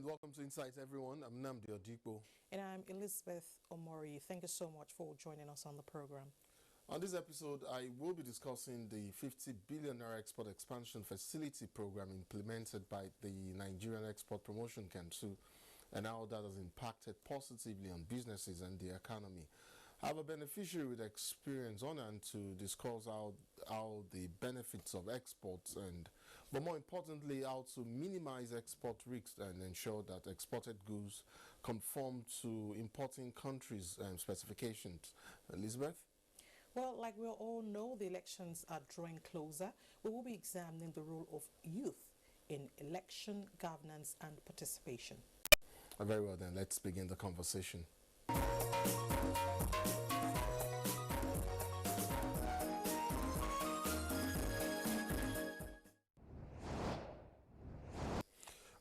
welcome to Insight, everyone. I'm Namdi Odipo. And I'm Elizabeth Omori. Thank you so much for joining us on the program. On this episode, I will be discussing the 50 billion naira export expansion facility program implemented by the Nigerian Export Promotion Council and how that has impacted positively on businesses and the economy. I have a beneficiary with experience on hand to discuss how the benefits of exports but more importantly, how to minimize export risks and ensure that exported goods conform to importing countries' specifications. Elizabeth? Well, like we all know, the elections are drawing closer. We will be examining the role of youth in election governance and participation. Very well then, let's begin the conversation.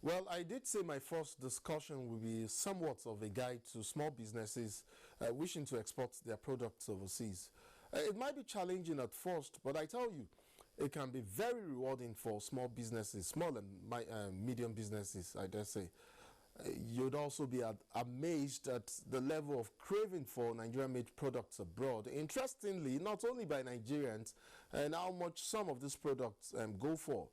Well, I did say my first discussion will be somewhat of a guide to small businesses wishing to export their products overseas. It might be challenging at first, but I tell you, it can be very rewarding for small businesses, small and medium businesses, I dare say. You'd also be amazed at the level of craving for Nigerian-made products abroad. Interestingly, not only by Nigerians, and how much some of these products go for.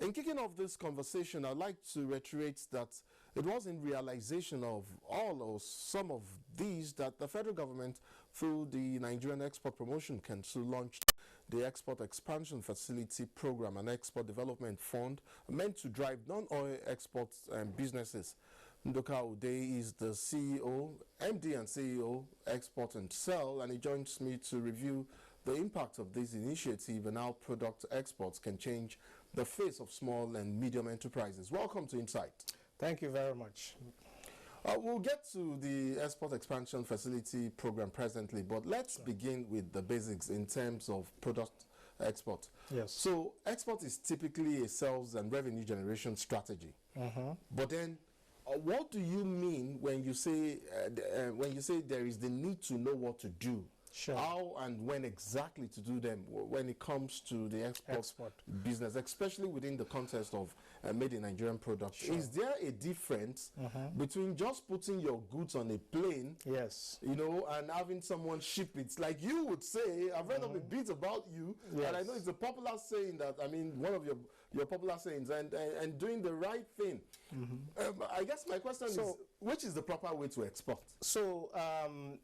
In kicking off this conversation, I'd like to reiterate that it was in realization of all or some of these that the federal government, through the Nigerian Export Promotion Council, launched the Export Expansion Facility Program, an export development fund meant to drive non-oil export businesses. Ndoka Udeh is the CEO, MD and CEO, Export and Sell, and he joins me to review the impact of this initiative and how product exports can change the face of small and medium enterprises. Welcome to Insight. Thank you very much. We'll get to the Export Expansion Facility Program presently, but let's begin with the basics in terms of product export. Yes. So export is typically a sales and revenue generation strategy. But then what do you mean when you say there is the need to know what to do? Sure. How and when exactly to do them when it comes to the export business, especially within the context of made in Nigerian products? Sure. Is there a difference between just putting your goods on a plane, yes, you know, and having someone ship it? Like you would say, I've read up a bit about you, yes, and I know it's a popular saying that, I mean, one of your popular sayings, and doing the right thing. I guess my question is, which is the proper way to export? So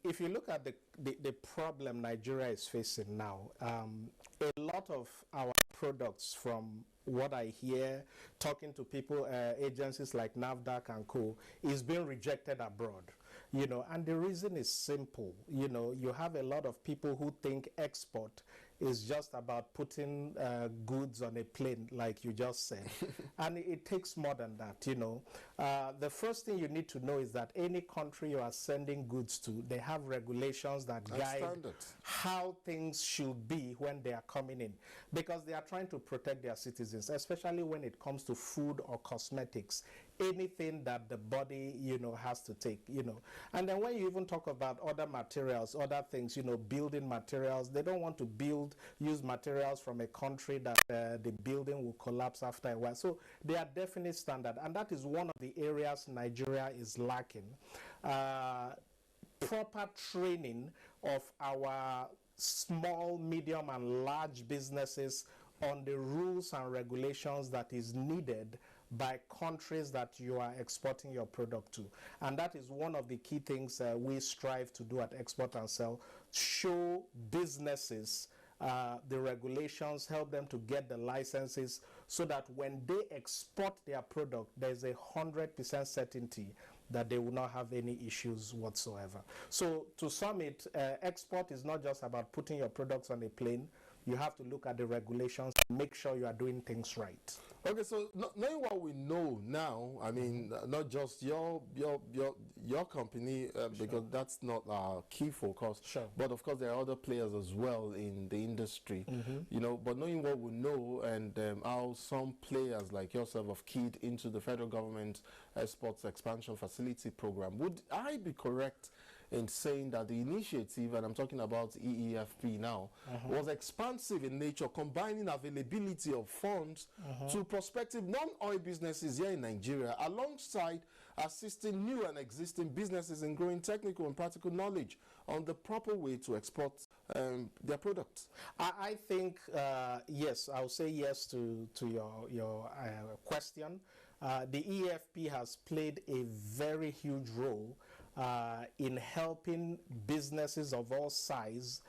if you look at the problem Nigeria is facing now, a lot of our products, from what I hear, talking to people, agencies like NAFDAC and co, is being rejected abroad. You know, and the reason is simple. You know, you have a lot of people who think export is just about putting goods on a plane, like you just said. And it takes more than that, you know. The first thing you need to know is that any country you are sending goods to, they have regulations that guide how things should be when they are coming in. Because they are trying to protect their citizens, especially when it comes to food or cosmetics. Anything that the body, you know, has to take, you know. And then when you even talk about other materials, other things, you know, building materials, they don't want to use materials from a country that the building will collapse after a while. So they are definite standard, and that is one of the areas Nigeria is lacking. Proper training of our small, medium, and large businesses on the rules and regulations that is needed by countries that you are exporting your product to. And that is one of the key things we strive to do at Export and Sell: show businesses the regulations, help them to get the licenses, so that when they export their product, there's 100% certainty that they will not have any issues whatsoever. So to sum it, export is not just about putting your products on a plane. You have to look at the regulations and make sure you are doing things right. Okay, so knowing what we know now, I mean, not just your company, because that's not our key focus, but of course there are other players as well in the industry, you know, but knowing what we know and how some players like yourself have keyed into the federal government Exports Expansion Facility Program, would I be correct in saying that the initiative, and I'm talking about EEFP now, was expansive in nature, combining availability of funds to prospective non-oil businesses here in Nigeria, alongside assisting new and existing businesses in growing technical and practical knowledge on the proper way to export their products? I think yes. I'll say yes to your question. The EFP has played a very huge role in helping businesses of all size,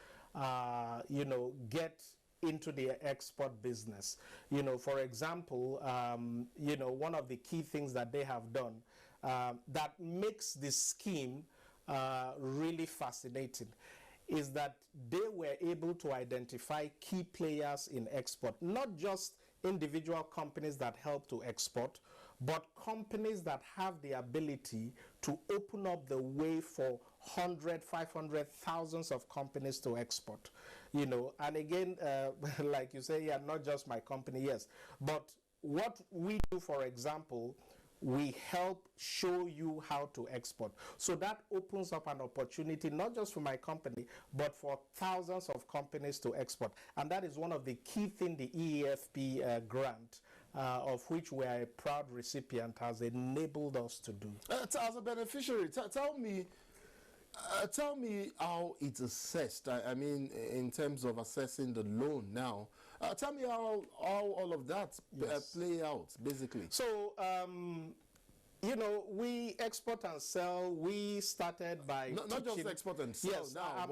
get into the export business. For example, one of the key things that they have done that makes the scheme really fascinating is that they were able to identify key players in export, not just individual companies that help to export, but companies that have the ability to open up the way for 100, 500, thousands of companies to export. And again, like you say, yeah, not just my company, yes. But what we do, for example, we help show you how to export. So that opens up an opportunity, not just for my company, but for thousands of companies to export. And that is one of the key things the EFP grant, of which we are a proud recipient, has enabled us to do. As a beneficiary, tell me how it's assessed. I mean, in terms of assessing the loan now. Tell me how all of that play out, basically. So, we export and sell. We started by not just export and sell. Yes, now,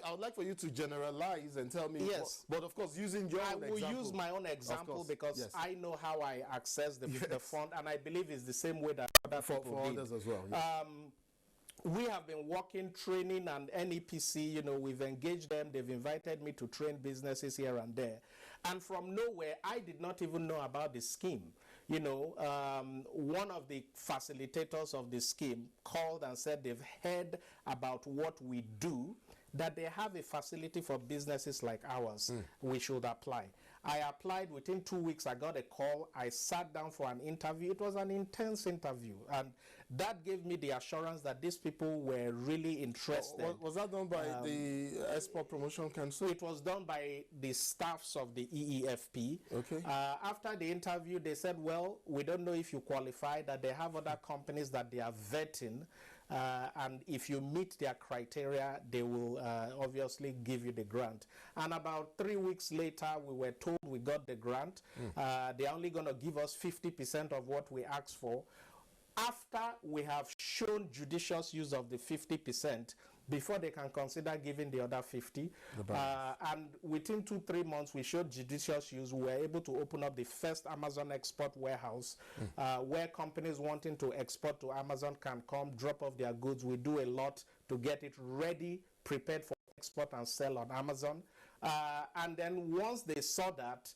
I would like for you to generalize and tell me. Yes, but of course, using your own example. I will use my own example because I know how I access the fund, and I believe it's the same way that other for others as well. Yes. We have been working, training, and NEPC, we've engaged them. They've invited me to train businesses here and there. And from nowhere, I did not even know about the scheme. One of the facilitators of the scheme called and said they've heard about what we do, that they have a facility for businesses like ours. We should apply. I applied. Within 2 weeks, I got a call. I sat down for an interview. It was an intense interview, and that gave me the assurance that these people were really interested. Was that done by the Export Promotion Council? It was done by the staffs of the EEFP. Okay. After the interview, they said, well, we don't know if you qualify, that they have other companies that they are vetting. And if you meet their criteria, they will obviously give you the grant. And about 3 weeks later, we were told we got the grant. They're only going to give us 50% of what we asked for. After we have shown judicious use of the 50%, before they can consider giving the other 50. And within 2-3 months, we showed judicious use. We were able to open up the first Amazon export warehouse where companies wanting to export to Amazon can come, drop off their goods. We do a lot to get it ready, prepared for export and sell on Amazon. And then once they saw that,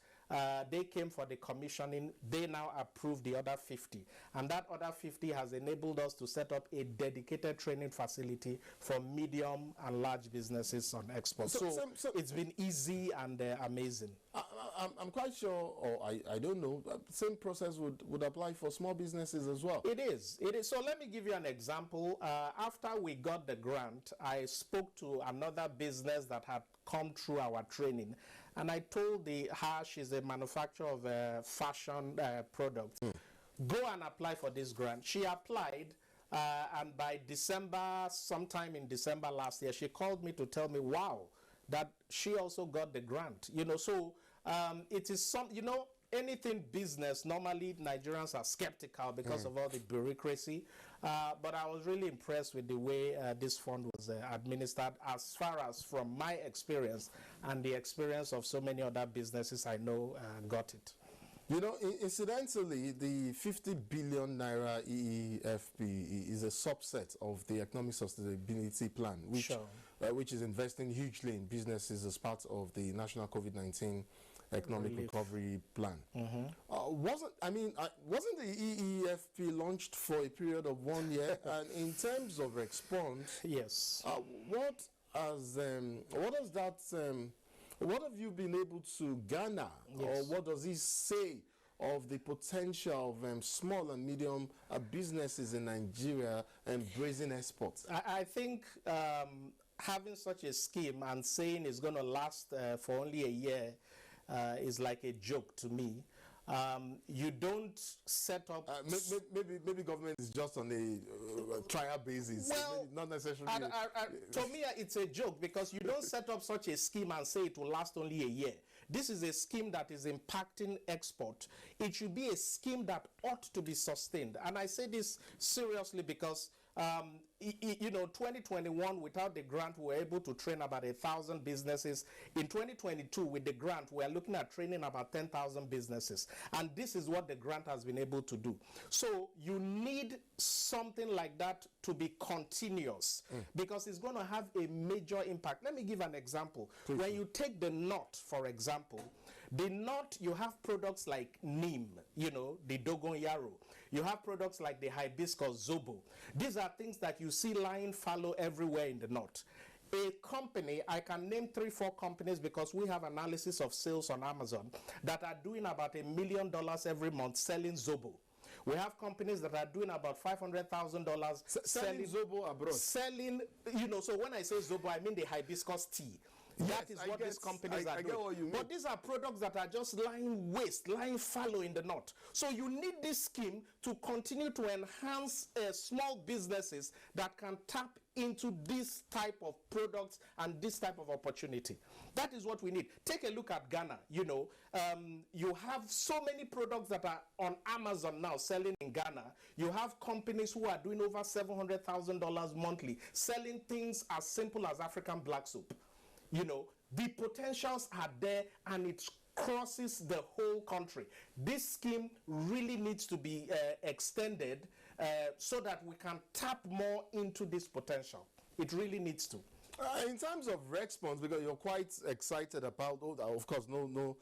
they came for the commissioning. They now approved the other 50. And that other 50 has enabled us to set up a dedicated training facility for medium and large businesses on export. So it's been easy and amazing. I'm quite sure, or I don't know, same process would apply for small businesses as well. It is. So let me give you an example. After we got the grant, I spoke to another business that had come through our training. And I told her, she's a manufacturer of fashion products, go and apply for this grant. She applied, and by December, sometime in December last year, she called me to tell me, wow, that she also got the grant. So it is anything business, normally Nigerians are skeptical because of all the bureaucracy. But I was really impressed with the way this fund was administered, as far as from my experience and the experience of so many other businesses I know got it. Incidentally, the 50 billion naira EEFP is a subset of the Economic Sustainability Plan, which is investing hugely in businesses as part of the National COVID-19 Economic Recovery Plan. Wasn't the EEFP launched for a period of 1 year? And in terms of response, yes. What have you been able to garner, or what does it say of the potential of small and medium businesses in Nigeria embracing exports? I think having such a scheme and saying it's going to last for only a year is like a joke to me. You don't set up. Maybe government is just on a trial basis. Well, Maybe not necessarily. To me, it's a joke because you don't set up such a scheme and say it will last only a year. This is a scheme that is impacting export. It should be a scheme that ought to be sustained. And I say this seriously because, you know, 2021, without the grant, we were able to train about 1,000 businesses. In 2022, with the grant, we are looking at training about 10,000 businesses. And this is what the grant has been able to do. So you need something like that to be continuous because it's going to have a major impact. Let me give an example. Please. When you take the nut, for example, the nut, you have products like neem, you know, the dogon yarrow. You have products like the hibiscus zobo. These are things that you see lying fallow everywhere in the nut. A company, I can name 3-4 companies because we have analysis of sales on Amazon that are doing about $1 million every month selling zobo. We have companies that are doing about $500,000 selling zobo abroad. Selling, you know, so when I say zobo, I mean the hibiscus tea. That is what these companies are doing. What you mean. But these are products that are just lying waste, lying fallow in the nut. So you need this scheme to continue to enhance small businesses that can tap into this type of products and this type of opportunity. That is what we need. Take a look at Ghana. You know, you have so many products that are on Amazon now selling in Ghana. You have companies who are doing over $700,000 monthly, selling things as simple as African black soap. You know, the potentials are there and it crosses the whole country. This scheme really needs to be extended so that we can tap more into this potential. It really needs to. In terms of response, because you're quite excited about, of course, no,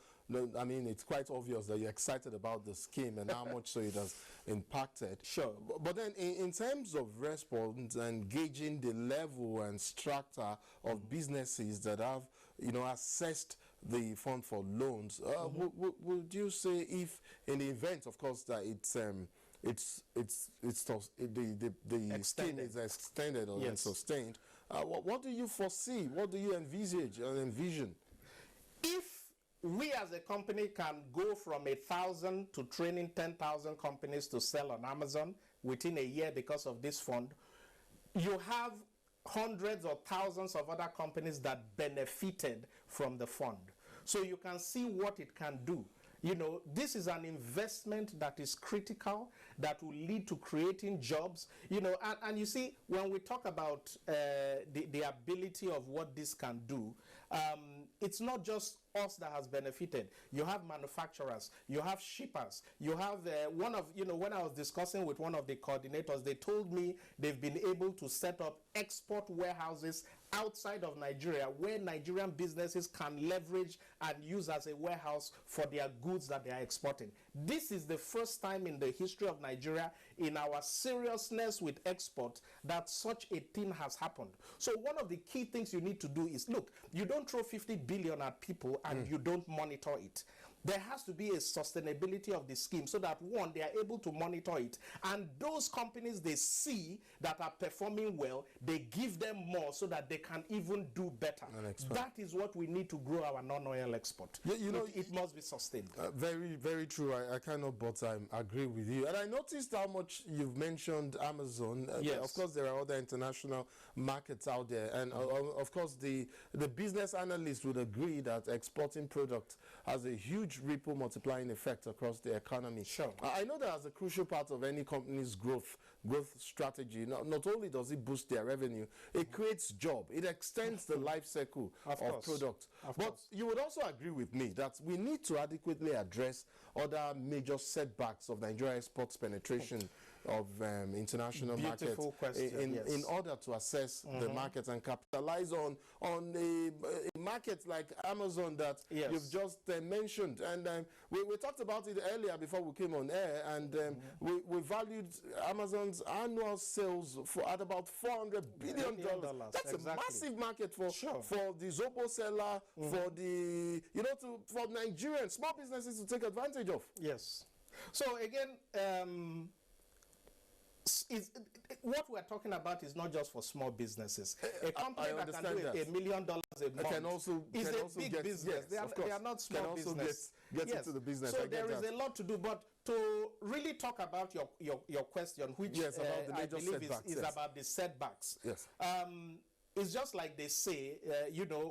I mean, it's quite obvious that you're excited about the scheme and how much so it has impacted. Sure. But then in terms of response and gauging the level and strata of businesses that have, you know, assessed the fund for loans, would you say if in the event, of course, that the scheme is extended or sustained, what do you foresee? What do you envisage and envision? If we as a company can go from 1,000 to training 10,000 companies to sell on Amazon within a year because of this fund, you have hundreds or thousands of other companies that benefited from the fund. So you can see what it can do. You know, this is an investment that is critical, that will lead to creating jobs. You know, and you see, when we talk about the ability of what this can do, it's not just us that has benefited. You have manufacturers, you have shippers, you have when I was discussing with one of the coordinators, they told me they've been able to set up export warehouses outside of Nigeria where Nigerian businesses can leverage and use as a warehouse for their goods that they are exporting. This is the first time in the history of Nigeria, in our seriousness with export, that such a thing has happened. So one of the key things you need to do is, look, you don't throw 50 billion at people and you don't monitor it. There has to be a sustainability of the scheme so that, one, they are able to monitor it. And those companies they see that are performing well, they give them more so that they can even do better. That is what we need to grow our non-oil export. You know, it must be sustained. Very, very true. I cannot but I agree with you. And I noticed how much you've mentioned Amazon. Yes. Of course, there are other international markets out there. And of course, the business analysts would agree that exporting product has a huge ripple multiplying effect across the economy. Sure. I know that as a crucial part of any company's growth strategy, not only does it boost their revenue, it creates job. It extends the life cycle of product. But you would also agree with me that we need to adequately address other major setbacks of Nigeria exports penetration of international markets in order to assess the market and capitalize on a market like Amazon that you've just mentioned. And we talked about it earlier before we came on air, and we valued Amazon's annual sales at about $400 billion. That's a massive market for the Zobo seller, for the for Nigerian small businesses to take advantage of. Yes. So again, what we're talking about is not just for small businesses. A company I that can understand do that. $1 million a month can also is can a also big get, business. yes, They are not small can also business. get into the business. So I get there is that. a lot to do. But to really talk about your question, which Yes, about the I major believe setbacks, is yes. about the setbacks. Yes. It's just like they say,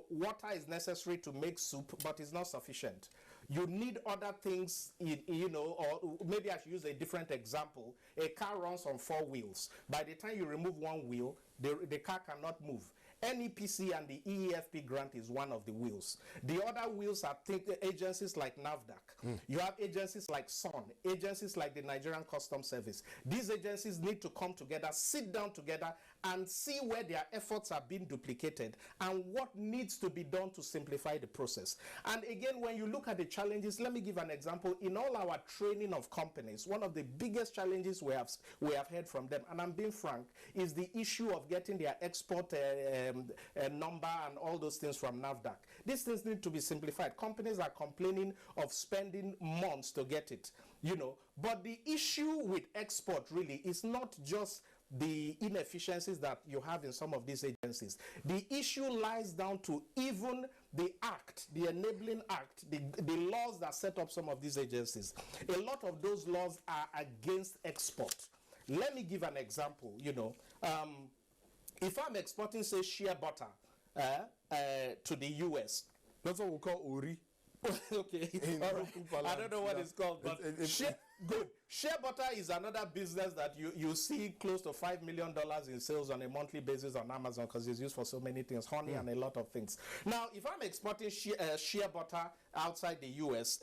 water is necessary to make soup, but it's not sufficient. You need other things, or maybe I should use a different example. A car runs on 4 wheels. By the time you remove one wheel, the car cannot move. NEPC and the EEFP grant is one of the wheels. The other wheels are agencies like NAFDAC. You have agencies like SON, agencies like the Nigerian Customs Service. These agencies need to come together, sit down together, and see where their efforts are being duplicated and what needs to be done to simplify the process. And again, when you look at the challenges, let me give an example. In all our training of companies, one of the biggest challenges we have heard from them, and I'm being frank, is the issue of getting their export number and all those things from NAFDAC. These things need to be simplified. Companies are complaining of spending months to get it, But the issue with export really is not just the inefficiencies that you have in some of these agencies. The issue lies down to even the act, the enabling act, the laws that set up some of these agencies. A lot of those laws are against export. Let me give an example. If I'm exporting, say, shea butter to the US. That's what we call Ori. Okay. All right. I don't know what it's called, but good. Shea butter is another business that you see close to $5 million in sales on a monthly basis on Amazon because it's used for so many things, honey and a lot of things. Now, if I'm exporting shea butter outside the US,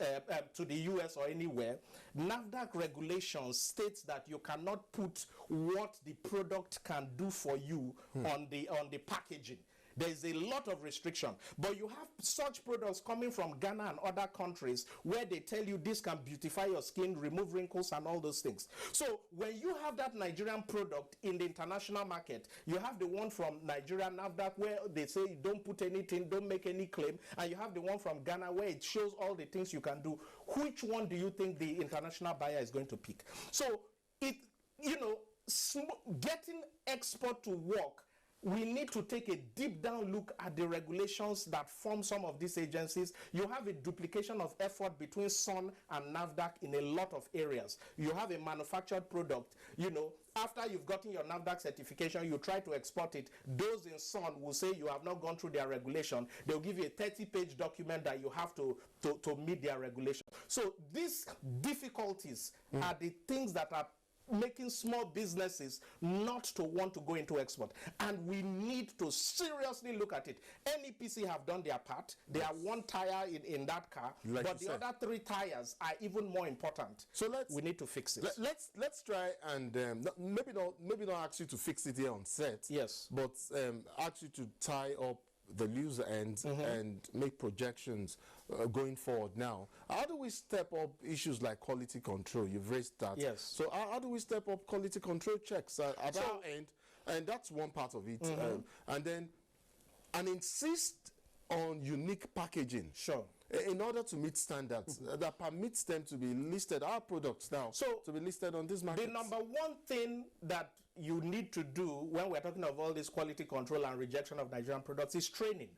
to the US or anywhere, NAFDAC regulations states that you cannot put what the product can do for you on the packaging. There's a lot of restriction, but you have such products coming from Ghana and other countries where they tell you this can beautify your skin, remove wrinkles and all those things. So when you have that Nigerian product in the international market, you have the one from Nigeria, NAFDAC, where they say don't put anything, don't make any claim, and you have the one from Ghana where it shows all the things you can do. Which one do you think the international buyer is going to pick? So getting export to work, we need to take a deep down look at the regulations that form some of these agencies. You have a duplication of effort between SON and NAFDAC in a lot of areas. You have a manufactured product, after you've gotten your NAFDAC certification, you try to export it. Those in SON will say you have not gone through their regulation. They'll give you a 30-page document that you have to meet their regulation. So these difficulties are the things that are making small businesses not to want to go into export, and we need to seriously look at it. NEPC have done their part. They are one tire in that car, like but the other 3 tires are even more important. So we need to fix it. Let's try and maybe not ask you to fix it here on set. Yes, but ask you to tie up the loose ends and make projections going forward. Now, how do we step up issues like quality control? You've raised that. Yes. So how do we step up quality control checks at our end? And that's one part of it. And insist on unique packaging. Sure. In order to meet standards that permits them to be listed, our products now, to be listed on this market. The number one thing that you need to do when we're talking of all this quality control and rejection of Nigerian products is training.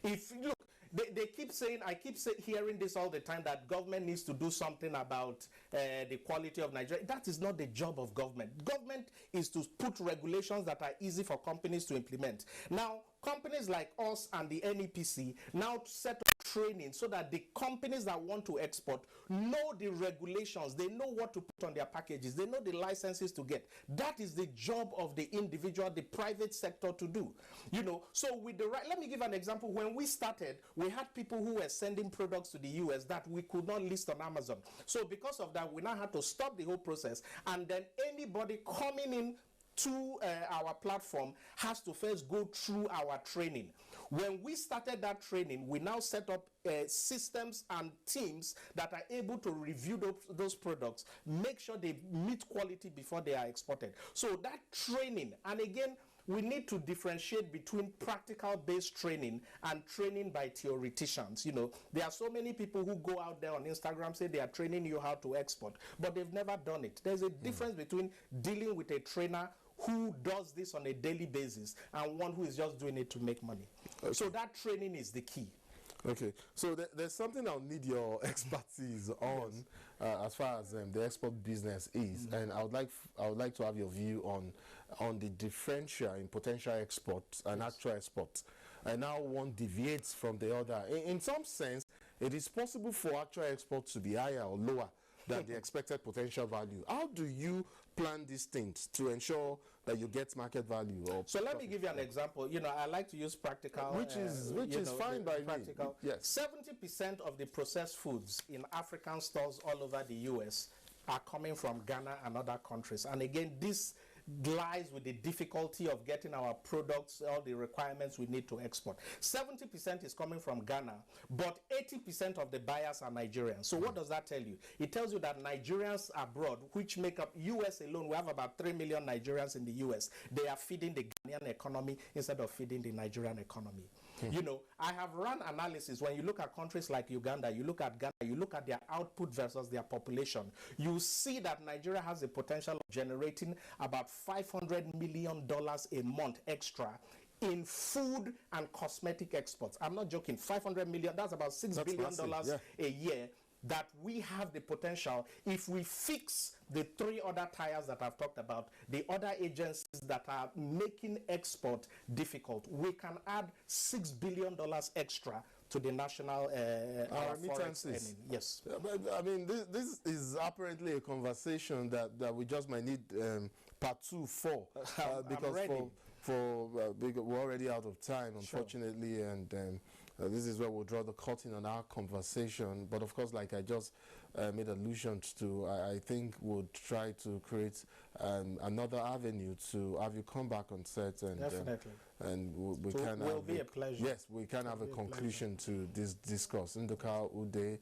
If you look, they keep saying, I keep hearing this all the time, that government needs to do something about the quality of Nigeria. That is not the job of government. Government is to put regulations that are easy for companies to implement. Now, companies like us and the NEPC now set up training so that the companies that want to export know the regulations, they know what to put on their packages, they know the licenses to get. That is the job of the individual, the private sector to do. So with let me give an example. When we started, we had people who were sending products to the US that we could not list on Amazon. So because of that, we now had to stop the whole process, and then anybody coming in to our platform has to first go through our training. When we started that training, we now set up systems and teams that are able to review those products, make sure they meet quality before they are exported. So that training, and again, we need to differentiate between practical-based training and training by theoreticians. You know, there are so many people who go out there on Instagram, say they are training you how to export, but they've never done it. There's a difference between dealing with a trainer who does this on a daily basis and one who is just doing it to make money. Okay. So that training is the key. Okay, so there's something I'll need your expertise on, as far as the export business is, and I would like to have your view on the differential in potential exports and actual exports, and how one deviates from the other. In some sense, it is possible for actual exports to be higher or lower than the expected potential value. How do you plan these things to ensure that you get market value? So let me give you an example. You know, I like to use practical, which is fine by practical. me. Yes. 70% of the processed foods in African stores all over the US are coming from Ghana and other countries. And again, this lies with the difficulty of getting our products, all the requirements we need to export. 70% is coming from Ghana, but 80% of the buyers are Nigerians. So what does that tell you? It tells you that Nigerians abroad, which make up US alone, we have about 3 million Nigerians in the US, they are feeding the Ghanaian economy instead of feeding the Nigerian economy. You know, I have run analysis. When you look at countries like Uganda, you look at Ghana, you look at their output versus their population, you see that Nigeria has the potential of generating about $500 million a month extra in food and cosmetic exports. I'm not joking. 500 million, that's about $6 billion a year, that we have the potential, if we fix the 3 other tires that I've talked about, the other agencies that are making export difficult, we can add $6 billion extra to the national remittances. Yes. I mean, this is apparently a conversation that we just might need part 2 for, because we're already out of time, unfortunately, sure. And this is where we'll draw the curtain on our conversation. But of course, like I just made allusions to, I think we'll try to create another avenue to have you come back on set, and definitely, and we so can will be a pleasure. Yes, we can have a conclusion to this discourse. Nduka Ude,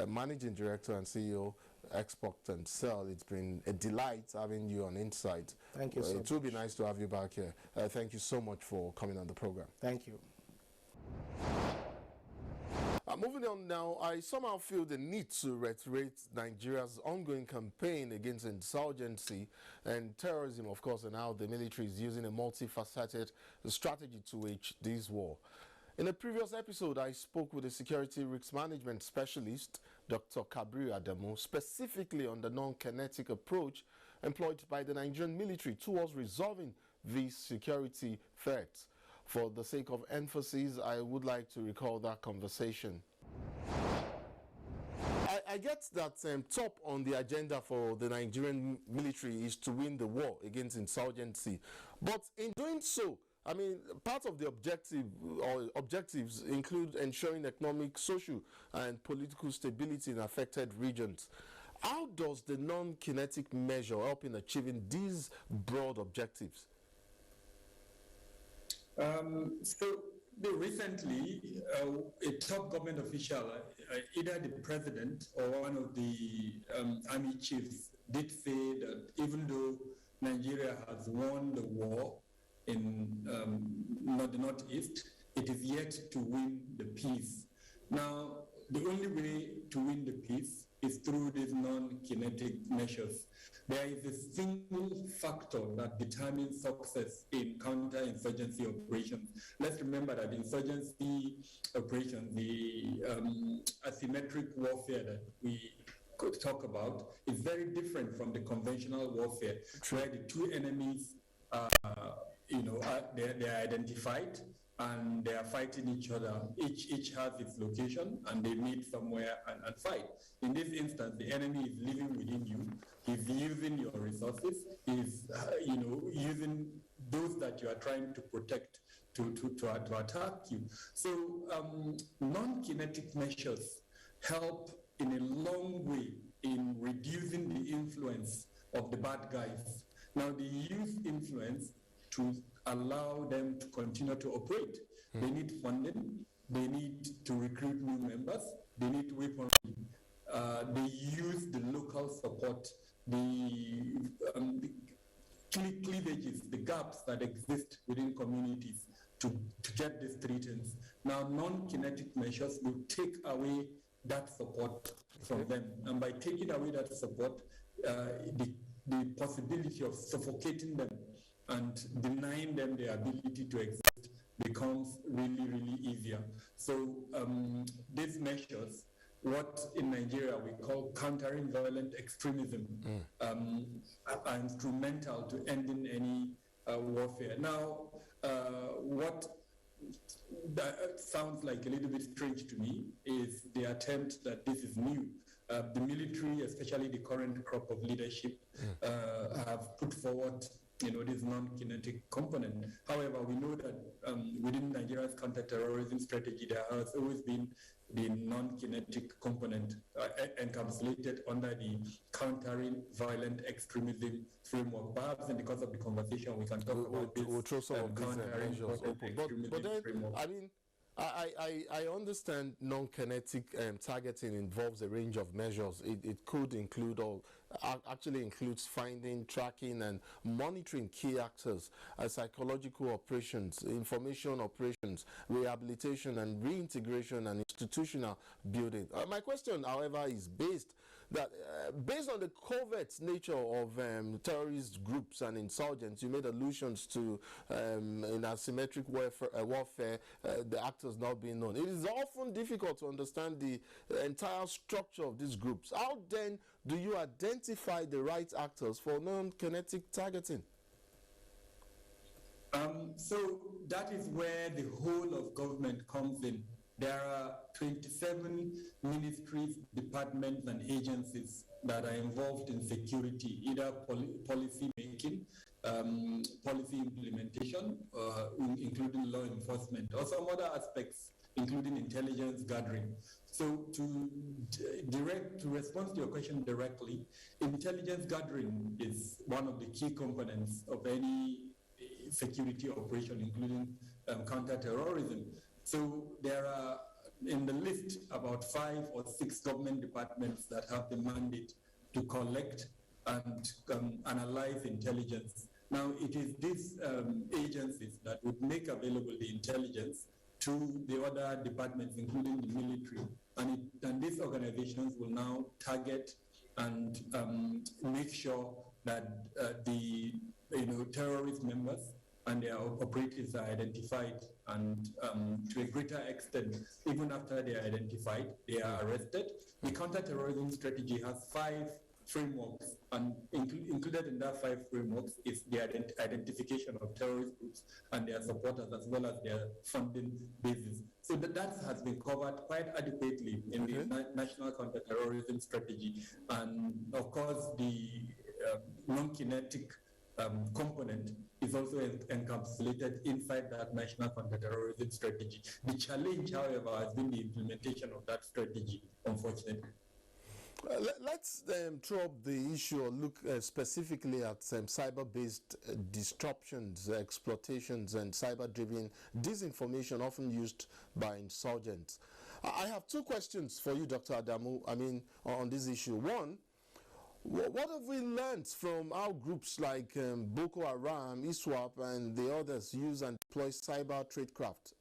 Managing Director and CEO, Export and Sell. It's been a delight having you on Insight. Thank you so much. It will be nice to have you back here. Thank you so much for coming on the program. Thank you. Moving on now, I somehow feel the need to reiterate Nigeria's ongoing campaign against insurgency and terrorism, of course, and how the military is using a multifaceted strategy to wage this war. In a previous episode, I spoke with a security risk management specialist, Dr. Kabir Adamu, specifically on the non-kinetic approach employed by the Nigerian military towards resolving these security threats. For the sake of emphasis, I would like to recall that conversation. I get that top on the agenda for the Nigerian military is to win the war against insurgency. But in doing so, I mean, part of the objectives include ensuring economic, social, and political stability in affected regions. How does the non-kinetic measure help in achieving these broad objectives? Recently, a top government official, either the president or one of the army chiefs, did say that even though Nigeria has won the war in the Northeast, it is yet to win the peace. Now, the only way to win the peace is through these non-kinetic measures. There is a single factor that determines success in counter-insurgency operations. Let's remember that insurgency operations, the asymmetric warfare that we could talk about, is very different from the conventional warfare, where the two enemies, they're identified and they are fighting each other. Each has its location, and they meet somewhere and fight. In this instance, the enemy is living within you. He's using your resources. He's using those that you are trying to protect to attack you. So non-kinetic measures help in a long way in reducing the influence of the bad guys. Now, they use influence to allow them to continue to operate. They need funding, they need to recruit new members, they need weaponry. They use the local support, the cleavages, the gaps that exist within communities to get these treatments. Now, non-kinetic measures will take away that support from them. And by taking away that support, the possibility of suffocating them and denying them the ability to exist becomes really, really easier. So these measures, what in Nigeria we call countering violent extremism, are instrumental to ending any warfare. Now, what that sounds like a little bit strange to me is the attempt that this is new. The military, especially the current crop of leadership, have put forward this non-kinetic component. However, we know that within Nigeria's counter-terrorism strategy, there has always been the non-kinetic component encapsulated under the countering violent extremism framework. Perhaps in the course of the conversation, we can talk about this. We'll throw some of these measures open. But then, framework. I mean, I understand non-kinetic targeting involves a range of measures. It could include actually includes finding, tracking, and monitoring key actors, psychological operations, information operations, rehabilitation and reintegration, and institutional building. My question, however, is based on the covert nature of terrorist groups and insurgents. You made allusions to in asymmetric warfare, the actors not being known. It is often difficult to understand the entire structure of these groups. How then do you identify the right actors for non-kinetic targeting? So that is where the whole of government comes in. There are 27 ministries, departments, and agencies that are involved in security, either policy making, policy implementation, including law enforcement, or some other aspects, including intelligence gathering. So to respond to your question directly, intelligence gathering is one of the key components of any security operation, including counter-terrorism. So there are in the list about 5 or 6 government departments that have the mandate to collect and analyze intelligence. Now, it is these agencies that would make available the intelligence to the other departments, including the military. And these organizations will now target and make sure that the terrorist members and their operatives are identified, and to a greater extent, even after they are identified, they are arrested. The counter-terrorism strategy has 5 frameworks, and included in that 5 frameworks is the identification of terrorist groups and their supporters, as well as their funding basis. So that has been covered quite adequately in the National Counter-Terrorism Strategy. And of course, the non-kinetic component is also encapsulated inside that National Counter-Terrorism Strategy. The challenge, however, has been the implementation of that strategy, unfortunately. Let's throw up the issue or look specifically at cyber-based disruptions, exploitations, and cyber-driven disinformation often used by insurgents. I have 2 questions for you, Dr. Adamu, on this issue. One, what have we learned from how groups like Boko Haram, ISWAP, and the others use and deploy cyber tradecraft?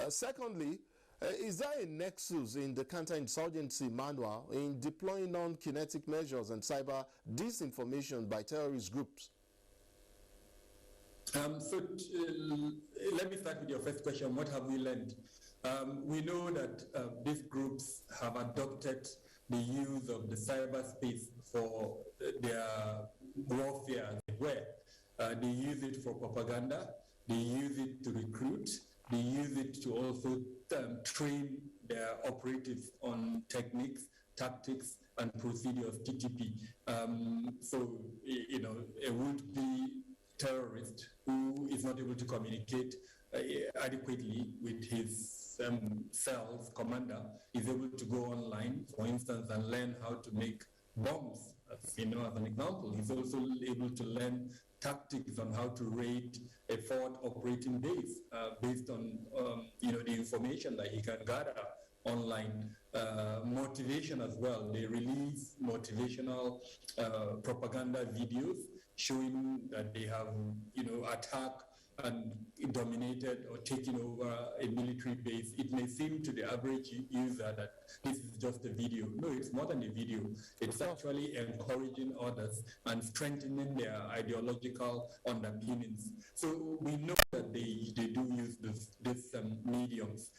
Secondly, is there a nexus in the counterinsurgency manual in deploying non-kinetic measures and cyber disinformation by terrorist groups? Let me start with your first question. What have we learned? We know that these groups have adopted the use of the cyberspace for their warfare, as it were. They use it for propaganda, they use it to recruit, they use it to also train their operatives on techniques, tactics, and procedures, TTP. So, a would-be terrorist who is not able to communicate adequately with his cell's commander is able to go online, for instance, and learn how to make bombs, as an example. He's also able to learn tactics on how to raid a forward operating base based on the information that he can gather online. Motivation as well. They release motivational propaganda videos showing that they have, attacked and dominated or taken over a military base. It may seem to the average user that this is just a video. No, it's more than a video. It's actually encouraging others and strengthening their ideological underpinnings. So we know that they do use these mediums.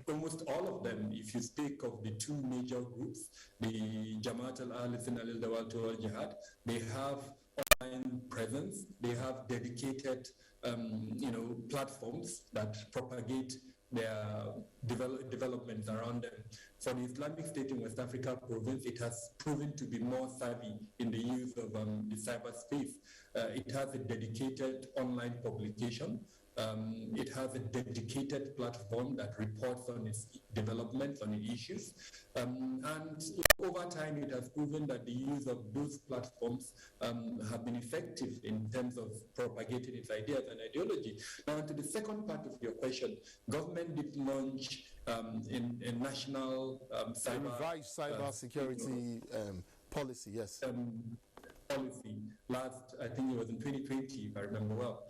Almost all of them, if you speak of the two major groups, the Jamaat al-Ahli al Jihad, they have online presence. They have dedicated, platforms that propagate their developments around them. For the Islamic State in West Africa province, it has proven to be more savvy in the use of the cyberspace. It has a dedicated online publication. It has a dedicated platform that reports on its developments, on its issues. And over time, it has proven that the use of those platforms have been effective in terms of propagating its ideas and ideology. Now, to the second part of your question, government did launch a national revised cyber security policy, yes. Policy last, I think it was in 2020, if I remember well.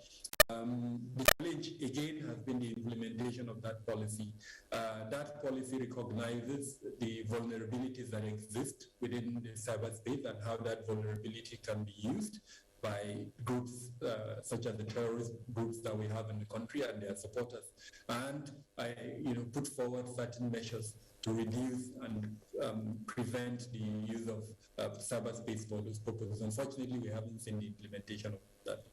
The challenge again has been the implementation of that policy. That policy recognizes the vulnerabilities that exist within the cyberspace and how that vulnerability can be used by groups such as the terrorist groups that we have in the country and their supporters. And I, put forward certain measures to reduce and prevent the use of cyberspace for those purposes. Unfortunately, we haven't seen the implementation of that.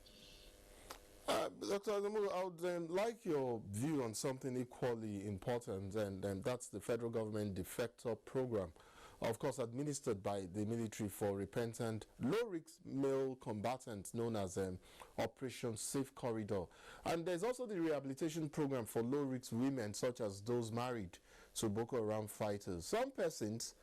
Dr. Adamu, I would like your view on something equally important, and that's the federal government defector program, of course administered by the military for repentant low-risk male combatants known as Operation Safe Corridor. And there's also the rehabilitation program for low-risk women such as those married to Boko Haram fighters. Some persons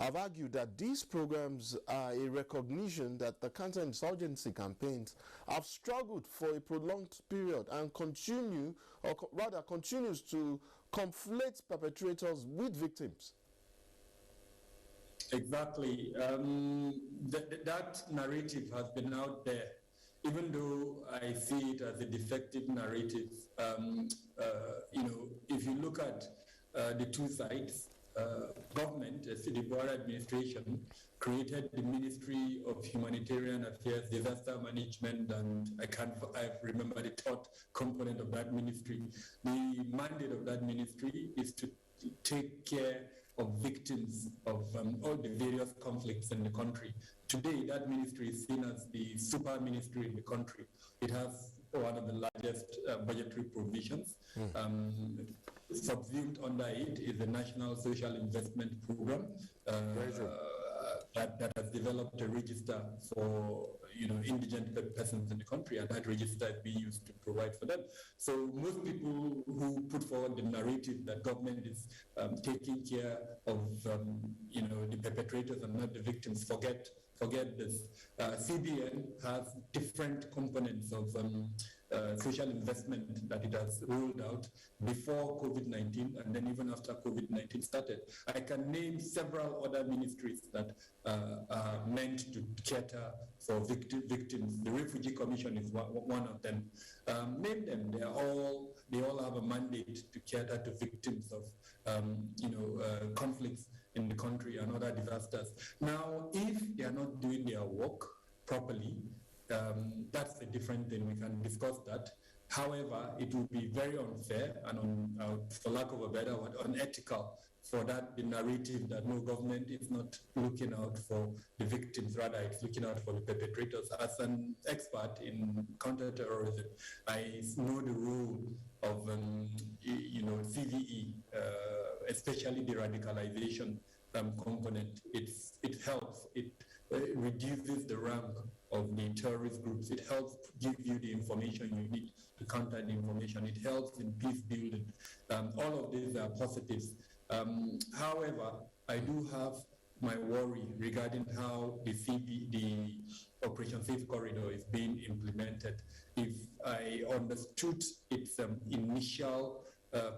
have argued that these programs are a recognition that the counterinsurgency campaigns have struggled for a prolonged period and continues to conflate perpetrators with victims. Exactly. That narrative has been out there, even though I see it as a defective narrative. If you look at the two sides, government, the Buhari administration, created the Ministry of Humanitarian Affairs, Disaster Management, and I remember the third component of that ministry. The mandate of that ministry is to take care of victims of all the various conflicts in the country. Today, that ministry is seen as the super ministry in the country. It has one of the largest budgetary provisions. Subsumed under it is the National Social Investment Program that has developed a register for indigent persons in the country, and that register is being used to provide for them. So most people who put forward the narrative that government is taking care of the perpetrators and not the victims forget this. CBN has different components of social investment that it has rolled out before COVID-19 and then even after COVID-19 started. I can name several other ministries that are meant to cater for victims. The Refugee Commission is one of them. Name them. They all have a mandate to cater to victims of conflicts in the country and other disasters. Now, if they are not doing their work properly, that's a different thing. We can discuss that. However, it would be very unfair and, for lack of a better word, unethical for the narrative that no, government is not looking out for the victims, rather it's looking out for the perpetrators. As an expert in counterterrorism, I know the role of CVE, especially the radicalization component. It helps. It reduces the rank of the terrorist groups. It helps give you the information you need to counter the information. It helps in peace building. All of these are positives. However, I do have my worry regarding how the Operation Safe Corridor is being implemented. If I understood its initial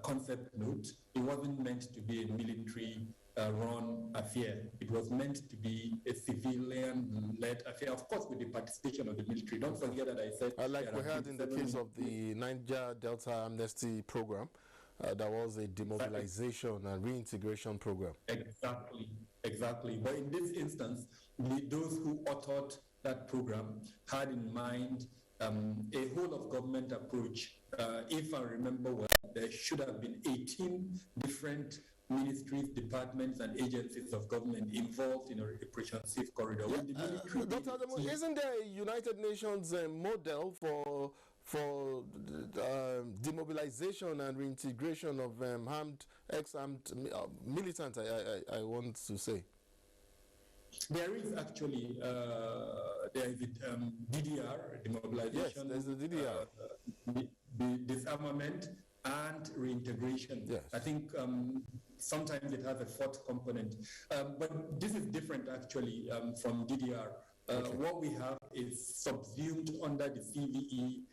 concept note. It wasn't meant to be a military run affair. It was meant to be a civilian-led affair, of course, with the participation of the military. Don't forget that I said... like we had in the case of the Niger Delta Amnesty Program, that was a demobilization and reintegration program. Exactly. But in this instance, those who authored that program had in mind a whole of government approach. If I remember well, there should have been 18 different ministries, departments, and agencies of government involved in Operation Safe Corridor. Yeah, Dr. Adamu, isn't there a United Nations model for demobilization and reintegration of ex-armed militants, I want to say? There is actually DDR, demobilization. Yes, there's the DDR. The disarmament and reintegration. Yes. I think sometimes it has a fourth component. But this is different actually from DDR. What we have is subsumed under the CVE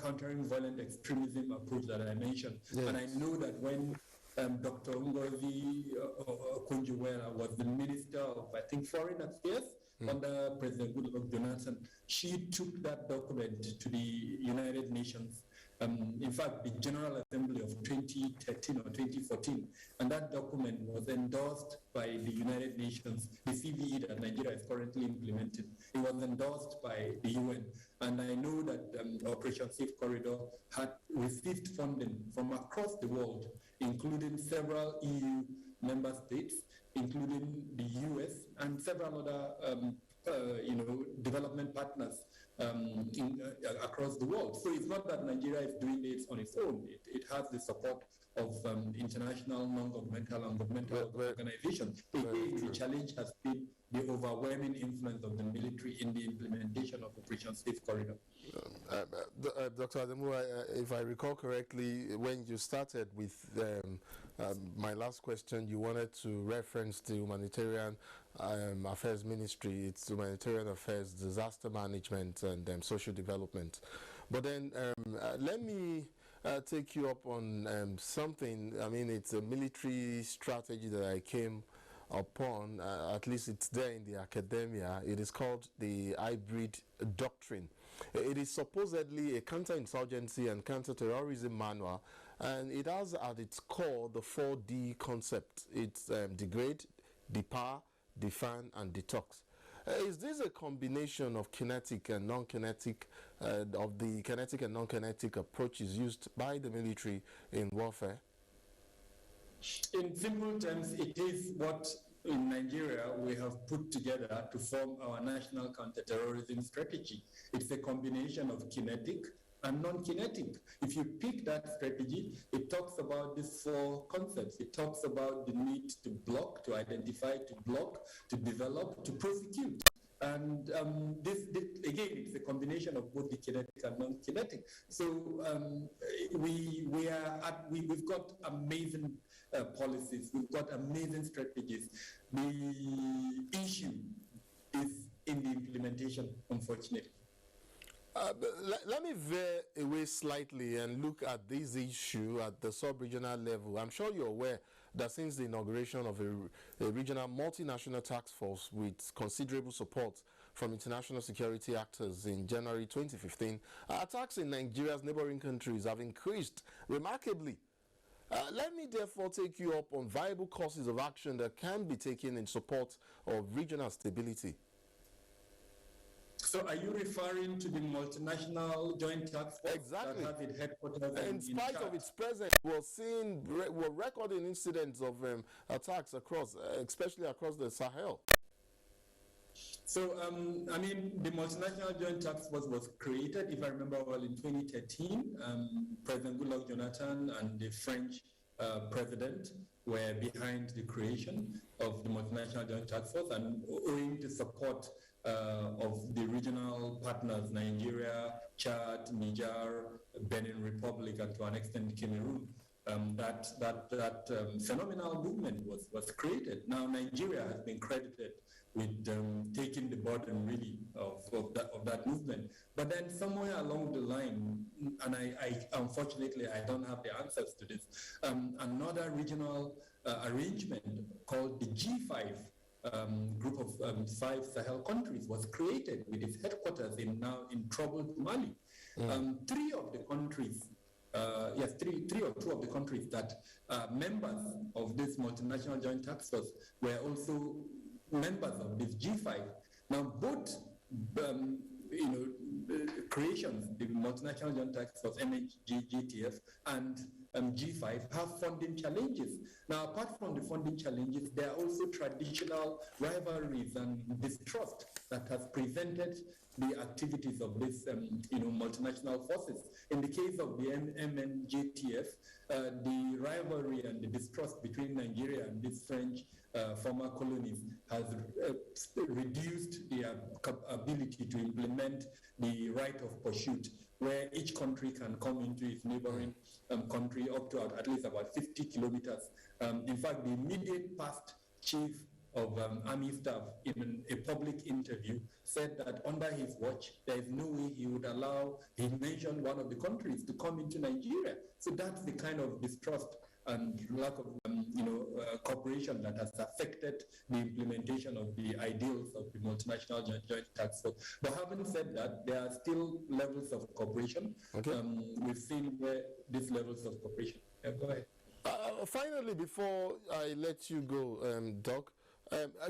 countering violent extremism approach that I mentioned. Yes. And I know that when Dr. Ngozi Okonjo-Iweala was the Minister of, I think, Foreign Affairs under President Goodluck Jonathan, she took that document to the United Nations. In fact, the General Assembly of 2013 or 2014, and that document was endorsed by the United Nations, the CVE that Nigeria is currently implementing. It was endorsed by the UN, and I know that Operation Safe Corridor had received funding from across the world, including several EU member states, including the US, and several other development partners across the world. So it's not that Nigeria is doing this on its own. It has the support of international, non-governmental, and governmental organizations. The challenge has been the overwhelming influence of the military in the implementation of Operation Safe Corridor. Dr. Adamu, if I recall correctly, when you started with my last question, you wanted to reference the Humanitarian Affairs Ministry, its Humanitarian Affairs, Disaster Management, and Social Development. But then let me take you up on something. I mean, it's a military strategy that I came upon, at least it's there in the academia. It is called the hybrid doctrine. It is supposedly a counterinsurgency and counterterrorism manual, and it has at its core the 4D concept. It's degrade, depower, define, and detox. Is this a combination of kinetic and non-kinetic, of the kinetic and non-kinetic approaches used by the military in warfare? In simple terms, it is what in Nigeria we have put together to form our national counterterrorism strategy. It's a combination of kinetic and non-kinetic. If you pick that strategy, it talks about these four concepts. It talks about the need to block, to identify, to block, to develop, to prosecute. And this again, it's a combination of both the kinetic and non-kinetic. So we've got amazing policies. We've got amazing strategies. The issue is in the implementation, unfortunately. Let me veer away slightly and look at this issue at the sub-regional level. I'm sure you're aware that since the inauguration of a regional multinational task force with considerable support from international security actors in January 2015, attacks in Nigeria's neighboring countries have increased remarkably. Let me therefore take you up on viable courses of action that can be taken in support of regional stability. So are you referring to the multinational joint task force exactly. that has its headquarters in spite of its presence, we're recording incidents of attacks across, especially across the Sahel. So, I mean, the multinational joint task force was created, if I remember well, in 2013. President Goodluck Jonathan and the French president were behind the creation of the multinational joint task force, and owing to support of the regional partners, Nigeria, Chad, Niger, Benin Republic, and to an extent Cameroon, that phenomenal movement was created. Now Nigeria has been credited with taking the burden really of of that movement. But then somewhere along the line, and I unfortunately I don't have the answers to this, another regional arrangement called the G5 group of 5 Sahel countries was created with its headquarters in troubled Mali. 3 of the countries, three or 2 of the countries that are members of this multinational joint task force were also members of this G5. Now, both creations, the multinational joint task force (MHGTF) and G5 have funding challenges. Now, apart from the funding challenges, there are also traditional rivalries and distrust that has prevented the activities of these multinational forces. In the case of the MNJTF, the rivalry and the distrust between Nigeria and these French former colonies has reduced their ability to implement the right of pursuit, where each country can come into its neighboring country up to at least about 50 kilometers. In fact, the immediate past chief of Army staff in a public interview said that under his watch, there is no way he would allow, he mentioned one of the countries to come into Nigeria. So that's the kind of distrust and lack of cooperation that has affected the implementation of the ideals of the multinational joint task force. But having said that, there are still levels of cooperation. Okay. We've seen where these levels of cooperation. Go ahead. Finally, before I let you go, Doc,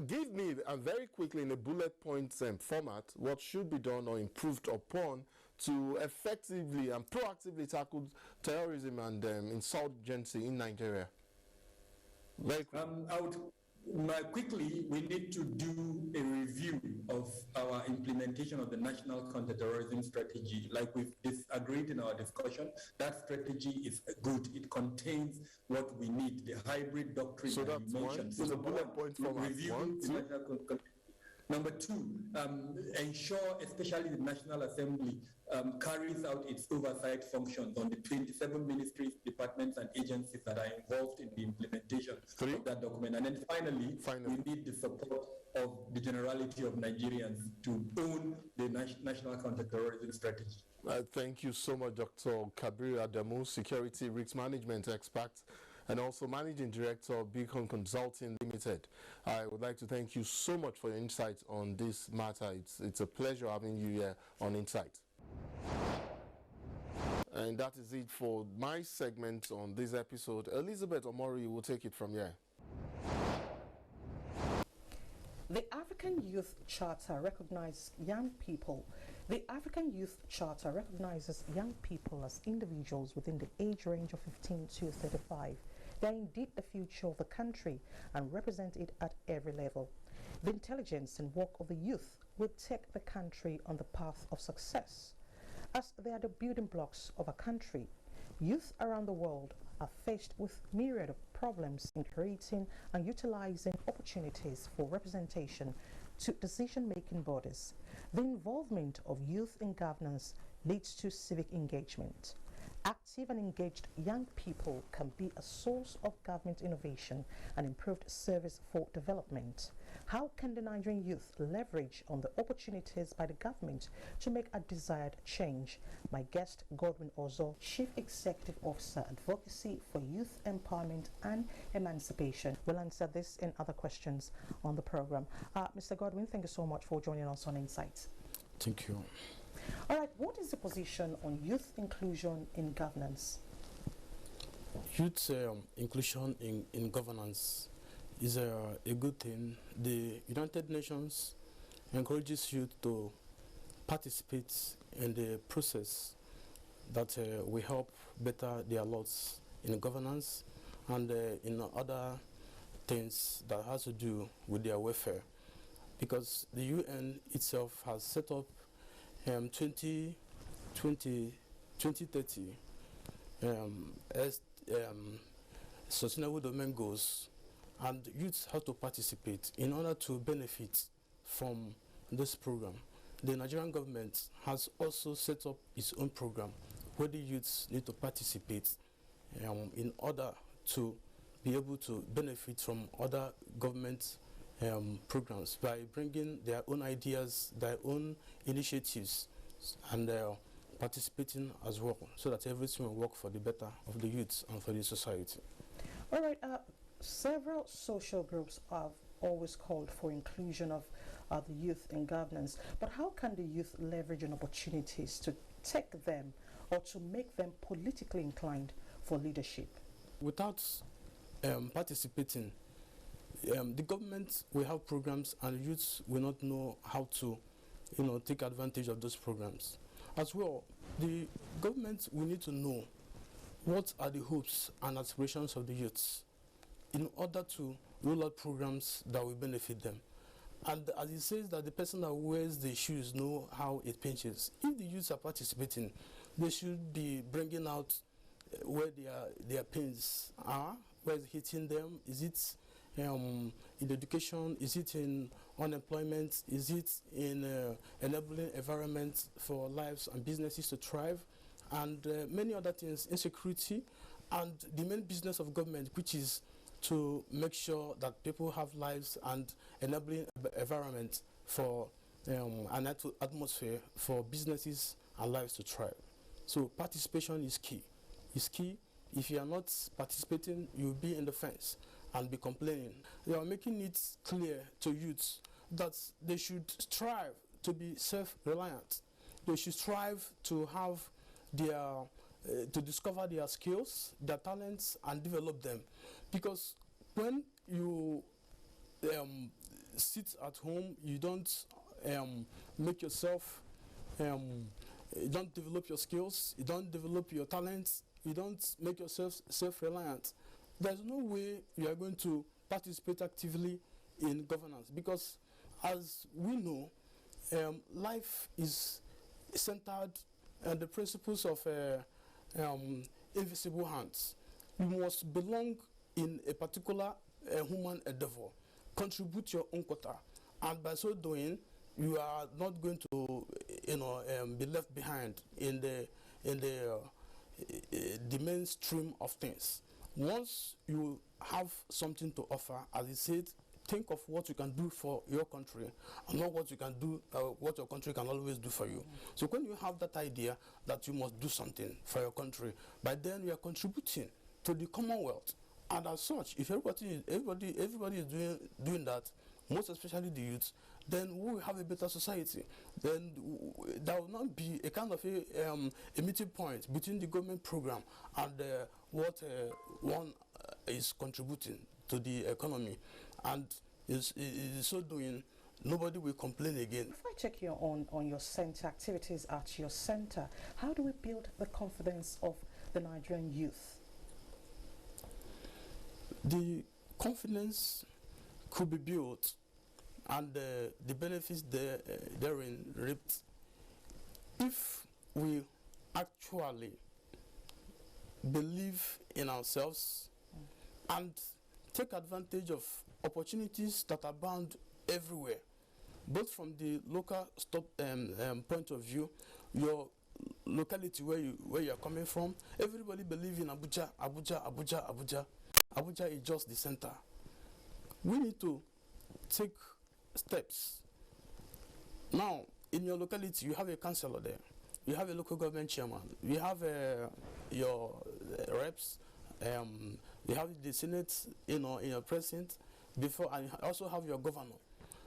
give me very quickly in a bullet point format what should be done or improved upon to effectively and proactively tackle terrorism and insurgency in Nigeria. Very quickly, we need to do a review of our implementation of the National Counterterrorism Strategy. Like we've agreed in our discussion, that strategy is good. It contains what we need, the hybrid doctrine so that you mentioned. So the bullet point format. Review the national Number 2, ensure especially the National Assembly carries out its oversight functions on the 27 ministries, departments, and agencies that are involved in the implementation of that document. And then finally, we need the support of the generality of Nigerians to own the national counterterrorism strategy. Thank you so much, Dr. Kabir Adamu, Security Risk Management Expert, and also Managing Director of Beacon Consulting Limited. I would like to thank you so much for your insight on this matter. It's a pleasure having you here on Insight. And that is it for my segment on this episode. Elizabeth Omori will take it from here. The African Youth Charter recognizes young people. The African Youth Charter recognizes young people as individuals within the age range of 15 to 35. They are indeed the future of the country and represent it at every level. The intelligence and work of the youth will take the country on the path of success. As they are the building blocks of a country, youth around the world are faced with myriad of problems in creating and utilizing opportunities for representation to decision-making bodies. The involvement of youth in governance leads to civic engagement. Active and engaged young people can be a source of government innovation and improved service for development. How can the Nigerian youth leverage on the opportunities by the government to make a desired change? My guest, Godwin Ozo, Chief Executive Officer, Advocacy for Youth Empowerment and Emancipation, will answer this and other questions on the program. Mr. Godwin, thank you so much for joining us on Insight. Thank you. All right, what is the position on youth inclusion in governance? Youth inclusion in governance is a good thing. The United Nations encourages youth to participate in the process that will help better their lots in governance and in other things that has to do with their welfare. Because the UN itself has set up 2030 as sustainable development goals, and youths have to participate in order to benefit from this program. The Nigerian government has also set up its own program where the youths need to participate in order to be able to benefit from other government programs by bringing their own ideas, their own initiatives, and participating as well, so that everything will work for the better of the youth and for the society. All right. Several social groups have always called for inclusion of the youth in governance, but how can the youth leverage on opportunities to take them or to make them politically inclined for leadership? Without participating, the government will have programs and youths will not know how to, take advantage of those programs. As well, the government will need to know what are the hopes and aspirations of the youths in order to roll out programs that will benefit them. And as it says that the person that wears the shoes know how it pinches. If the youths are participating, they should be bringing out where their pains are, where it's hitting them. Is it in education? Is it in unemployment? Is it in enabling environment for lives and businesses to thrive? And many other things, insecurity, and the main business of government, which is to make sure that people have lives and enabling environment for an atmosphere for businesses and lives to thrive. So participation is key. It's key. If you are not participating, you'll be in the fence and be complaining. They are making it clear to youths that they should strive to be self-reliant. They should strive to have to discover their skills, their talents, and develop them. Because when you sit at home, you don't make yourself, you don't develop your skills, you don't develop your talents, you don't make yourself self-reliant, there's no way you are going to participate actively in governance. Because as we know, life is centered on the principles of invisible hands. You must belong in a particular human endeavor, contribute your own quota, and by so doing, you are not going to, be left behind in the mainstream of things. Once you have something to offer, as I said, think of what you can do for your country and not what you can do, what your country can always do for you. So when you have that idea that you must do something for your country, by then you are contributing to the Commonwealth. And as such, if everybody is doing that, most especially the youth, then we will have a better society. Then there will not be a kind of a meeting point between the government program and what one is contributing to the economy. And is so doing, nobody will complain again. If I check you on your center, activities at your center, how do we build the confidence of the Nigerian youth? The confidence could be built and the benefits therein reaped if we actually believe in ourselves and take advantage of opportunities that are bound everywhere, both from the local point of view, your locality where you are coming from. Everybody believes in Abuja. Abuja is just the center. We need to take steps. Now, in your locality, you have a councillor there. You have a local government chairman. You have your reps. You have the Senate, in your precinct. Before, and you also have your governor.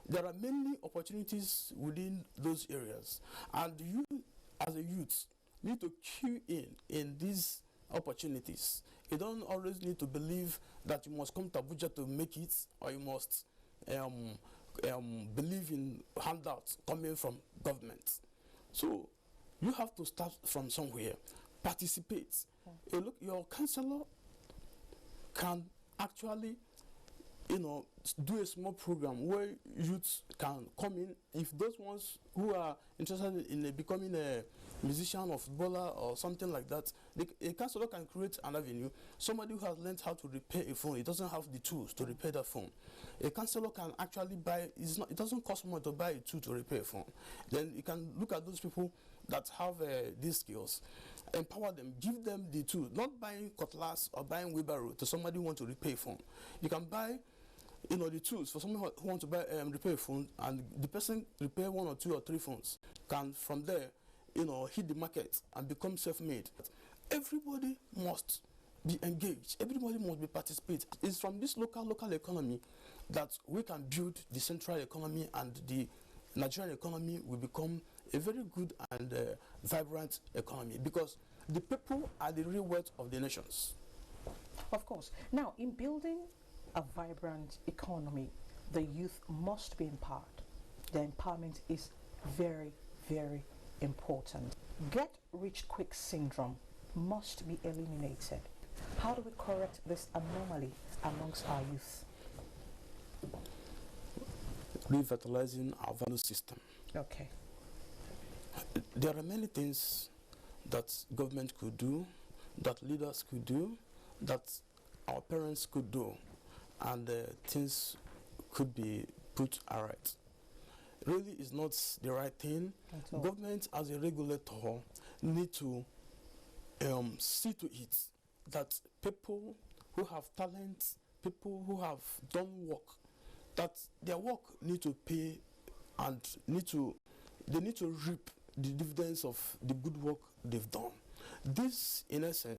There are many opportunities within those areas, and you, as a youth, need to key in these opportunities. You don't always need to believe that you must come to Abuja to make it, or you must believe in handouts coming from government. So you have to start from somewhere. Participate. Look, your councillor can actually do a small program where youths can come in. If those ones who are interested in becoming a musician or footballer or something like that, a councillor can create an avenue. Somebody who has learned how to repair a phone, it doesn't have the tools to repair that phone. A councillor can actually buy, it doesn't cost more to buy a tool to repair a phone. Then you can look at those people that have these skills, empower them, give them the tool, not buying cutlass or buying wheelbarrow to somebody who wants to repair a phone. You can buy you know, the tools for someone who wants to buy repair a phone, and the person repair 1 or 2 or 3 phones, can from there, you know, hit the market and become self-made. Everybody must be engaged. Everybody must be participate. It's from this local economy that we can build the central economy, and the Nigerian economy will become a very good and vibrant economy, because the people are the real wealth of the nations. Of course. Now, in building a vibrant economy, the youth must be empowered. The empowerment is very, very important. Get-rich-quick syndrome must be eliminated. How do we correct this anomaly amongst our youth? Revitalizing our value system. Okay. There are many things that government could do, that leaders could do, that our parents could do, and things could be put right. Really is not the right thing. Government as a regulator need to see to it that people who have talent, people who have done work, that their work need to pay, and they need to reap the dividends of the good work they've done. This, in essence,